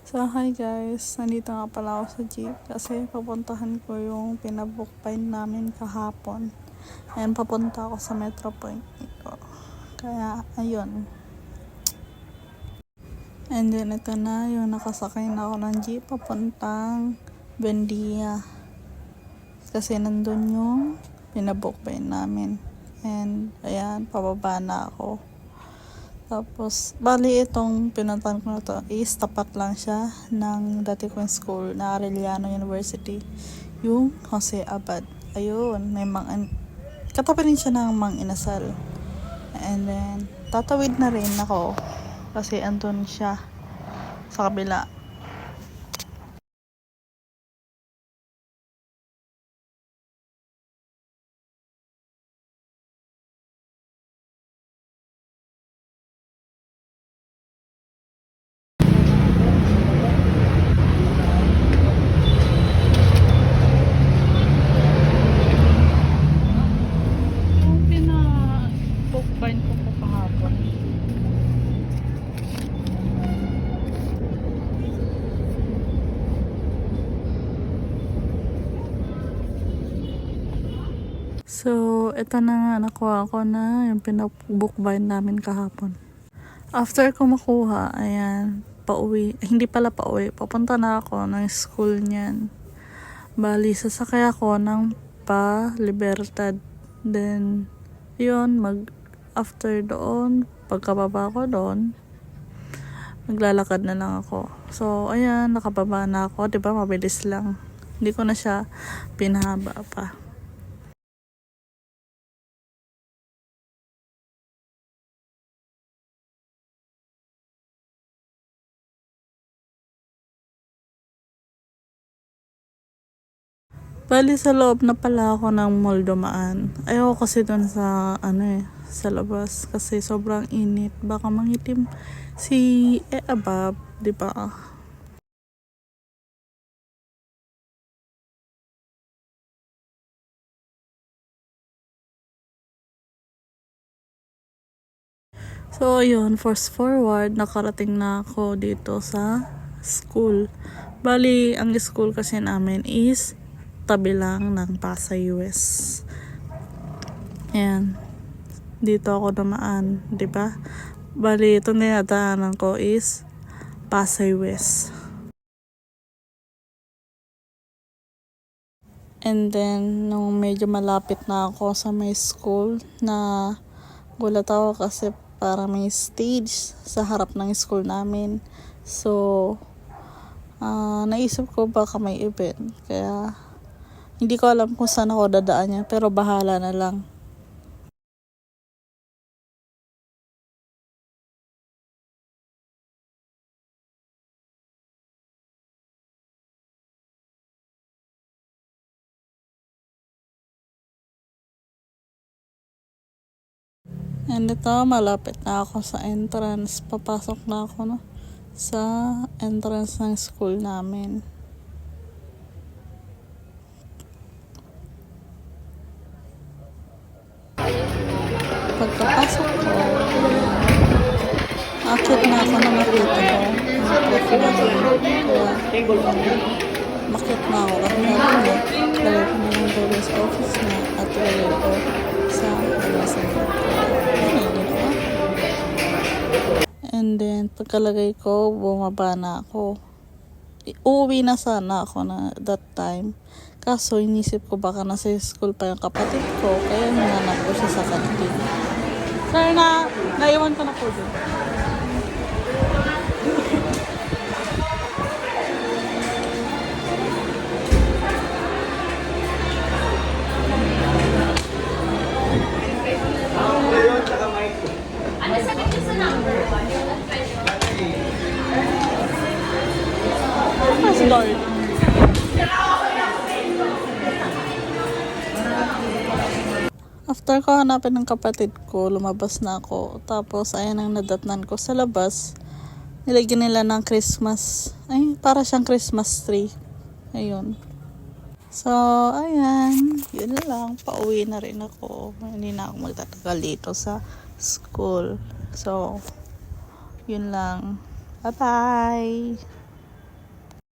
So, hi guys. Nandito nga pala ako sa jeep kasi papuntahan ko yung pinabook pine namin kahapon. Ayan, papunta ako sa Metro Point nito. Kaya, ayun. And then, ito na yung nakasakay na ako ng jeep papuntang Buendia. Kasi nandun yung pinabook pine namin. And, ayan, pababa na ako. Tapos, bali itong pinuntahan ko na to is tapat lang siya ng dati kong school na Arellano University. Yung Jose Abad. Ayun, may katabi rin siya ng Mang Inasal. And then, tatawid na rin ako kasi andun siya sa kabila. Pina-bookbind ko po kahapon. So, ito na nga, nakuha ko na yung pinabookbind namin kahapon. After ko makuha, ayan, pauwi, hindi pala pauwi, papunta na ako ng school niyan. Bali, sasakay ako ng pa-Libertad. Then, yun, after doon, pagkababa ko doon, maglalakad na lang ako. So, ayan, nakababa na ako, diba, mabilis lang. Hindi ko na siya pinahaba pa. Bali, sa loob na pala ako ng mall dumaan. Ayoko kasi doon sa, sa labas. Kasi sobrang init. Baka mangitim si Abab, di ba? So, yun. Fast forward, nakarating na ako dito sa school. Bali, ang school kasi namin is tabi lang ng Pasay West. Ayan. Dito ako dumaan, di ba? Bali, itong dinadaanan ko is Pasay West. And then, nung medyo malapit na ako sa may school, na gulat ako kasi para may stage sa harap ng school namin. So, naisip ko baka may event. Kaya, hindi ko alam kung saan ako dadaan niya, pero bahala na lang. And ito, malapit na ako sa entrance. Papasok na ako sa entrance ng school namin. Pagkapasok ko, akit na ako na makita ko. Makit na ako kasi narinig. Lagay ko na yung doon sa office na at lagay ko sa alasan ko. And then, pagkalagay ko, bumaba na ako. Uuwi na sana ako na that time. Kaso, inisip ko baka nasa school pa yung kapatid ko. Kaya hinanap ko siya sa kantin. Sir, naiwan ko na po doon. Ano sabi niyo sa number 1? Mas Lord. After ko hanapin ng kapatid ko, lumabas na ako. Tapos, ayan ang nadatnan ko sa labas. Nilagyan nila ng Christmas. Ay, para siyang Christmas tree. Ayun. So, ayan. Yun lang. Pauwi na rin ako. Hindi na ako magtatagal dito sa school. So, yun lang. Bye-bye!